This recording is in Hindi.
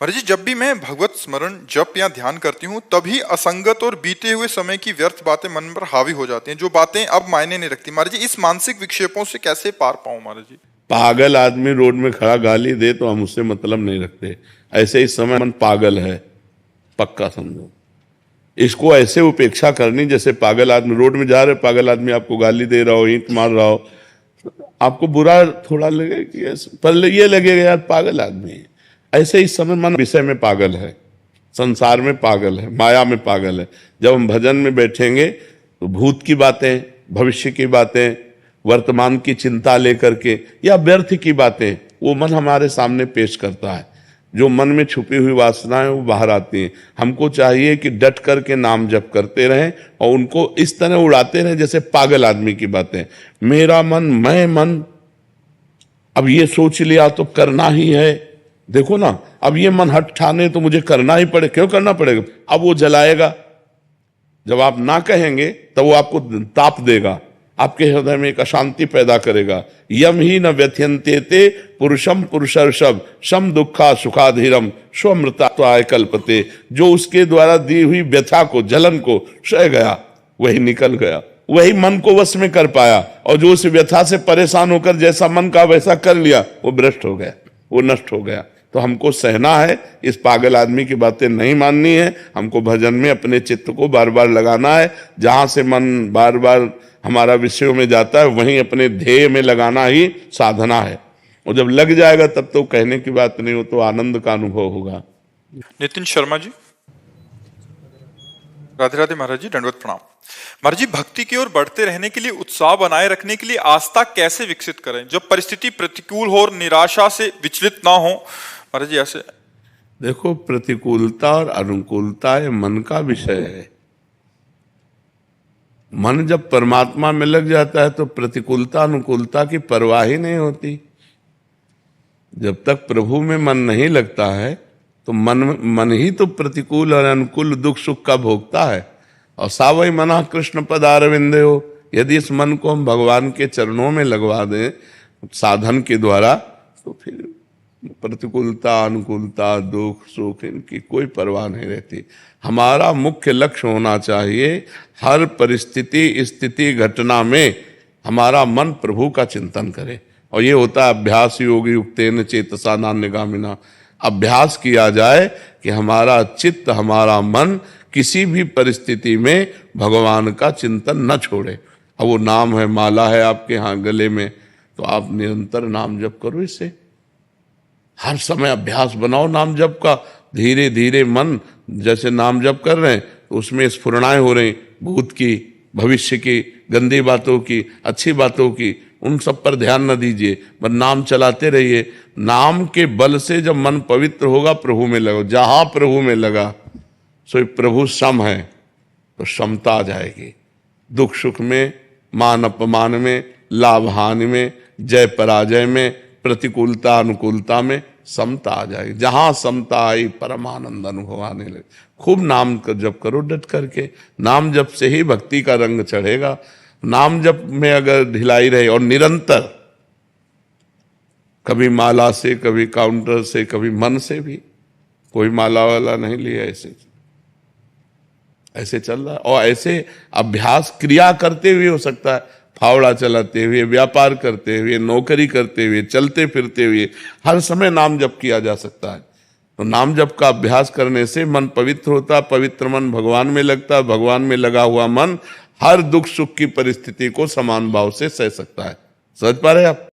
महाराज जी, जब भी मैं भगवत स्मरण जप या ध्यान करती हूँ तभी असंगत और बीते हुए समय की व्यर्थ बातें मन पर हावी हो जाती हैं, जो बातें अब मायने नहीं रखती। महाराज जी, इस मानसिक विक्षेपों से कैसे पार पाऊं महाराज जी? पागल आदमी रोड में खड़ा गाली दे तो हम उससे मतलब नहीं रखते। ऐसे इस समय मन पागल है, पक्का समझो। इसको ऐसे उपेक्षा करनी जैसे पागल आदमी रोड में जा रहे, पागल आदमी आपको गाली दे रहा हो, ईंट मार रहा हो, आपको बुरा थोड़ा लगे कि पर ये लगेगा यार पागल आदमी है। ऐसे इस समय मन विषय में पागल है, संसार में पागल है, माया में पागल है। जब हम भजन में बैठेंगे तो भूत की बातें, भविष्य की बातें, वर्तमान की चिंता लेकर के या व्यर्थ की बातें वो मन हमारे सामने पेश करता है। जो मन में छुपी हुई वासनाएं वो बाहर आती हैं। हमको चाहिए कि डट करके नाम जप करते रहें और उनको इस तरह उड़ाते रहें जैसे पागल आदमी की बातें। मेरा मन, मैं मन, अब ये सोच लिया तो करना ही है। देखो ना, अब ये मन हट ठाने तो मुझे करना ही पड़े। क्यों करना पड़ेगा? अब वो जलाएगा। जब आप ना कहेंगे तब वो आपको ताप देगा, आपके हृदय में एक अशांति पैदा करेगा। यम ही न व्यथ्यन्ते ते पुरुषम पुरुषर्षभ शम दुखा सुखाधीरम स्वमृताय कल्पते। जो उसके द्वारा दी हुई व्यथा को, जलन को सह गया, वही निकल गया, वही मन को वश में कर पाया। और जो उस व्यथा से परेशान होकर जैसा मन का वैसा कर लिया, वो भ्रष्ट हो गया, वो नष्ट हो गया। तो हमको सहना है, इस पागल आदमी की बातें नहीं माननी है। हमको भजन में अपने चित्त को बार बार लगाना है। जहां से मन बार बार हमारा विषयों में जाता है वहीं अपने ध्येय में लगाना ही साधना है। और जब लग जाएगा तब तो कहने की बात नहीं हो, तो आनंद का अनुभव होगा। नितिन शर्मा जी, राधे राधे महाराज जी, दंडवत प्रणाम। महाराज जी, भक्ति की ओर बढ़ते रहने के लिए, उत्साह बनाए रखने के लिए आस्था कैसे विकसित करें जब परिस्थिति प्रतिकूल हो और निराशा से विचलित ना हो? महाराज जी ऐसे देखो, प्रतिकूलता और अनुकूलता ये मन का विषय है। मन जब परमात्मा में लग जाता है तो प्रतिकूलता अनुकूलता की परवाह ही नहीं होती। जब तक प्रभु में मन नहीं लगता है तो मन ही तो प्रतिकूल और अनुकूल दुख सुख का भोगता है। और सावई मना कृष्ण पद अरविंदे हो। यदि इस मन को हम भगवान के चरणों में लगवा दें साधन के द्वारा, तो फिर प्रतिकूलता अनुकूलता दुख सुख इनकी कोई परवाह नहीं रहती। हमारा मुख्य लक्ष्य होना चाहिए हर परिस्थिति स्थिति घटना में हमारा मन प्रभु का चिंतन करे। और ये होता है अभ्यास योगी युक्तेन चेतसा नान्यगामिना। अभ्यास किया जाए कि हमारा चित्त, हमारा मन किसी भी परिस्थिति में भगवान का चिंतन न छोड़े। अब वो नाम है, माला है आपके यहाँ गले में, तो आप निरंतर नाम जप करो। इससे हर समय अभ्यास बनाओ नाम जप का। धीरे धीरे मन जैसे नाम जप कर रहे हैं तो उसमें स्फुरणाएं हो रही, भूत की, भविष्य की, गंदी बातों की, अच्छी बातों की, उन सब पर ध्यान न दीजिए, बस नाम चलाते रहिए। नाम के बल से जब मन पवित्र होगा, प्रभु में लगो। जहां प्रभु में लगा सो प्रभु सम है, तो समता आ जाएगी। दुख सुख में, मान अपमान में, लाभ हानि में, जय पराजय में, प्रतिकूलता अनुकूलता में समता आ जाएगी। जहां समता आई परमानंद अनुभव आने लगे। खूब नाम जप करो डट करके। नाम जप से ही भक्ति का रंग चढ़ेगा। नाम जप में अगर ढिलाई रहे और निरंतर, कभी माला से, कभी काउंटर से, कभी मन से भी, कोई माला वाला नहीं लिया, ऐसे चल रहा है। और ऐसे अभ्यास क्रिया करते हुए हो सकता है, फावड़ा चलाते हुए, व्यापार करते हुए, नौकरी करते हुए, चलते फिरते हुए, हर समय नाम जप किया जा सकता है। तो नाम जप का अभ्यास करने से मन पवित्र होता है। पवित्र मन भगवान में लगता है। भगवान में लगा हुआ मन हर दुख सुख की परिस्थिति को समान भाव से सह सकता है। समझ पा रहे आप?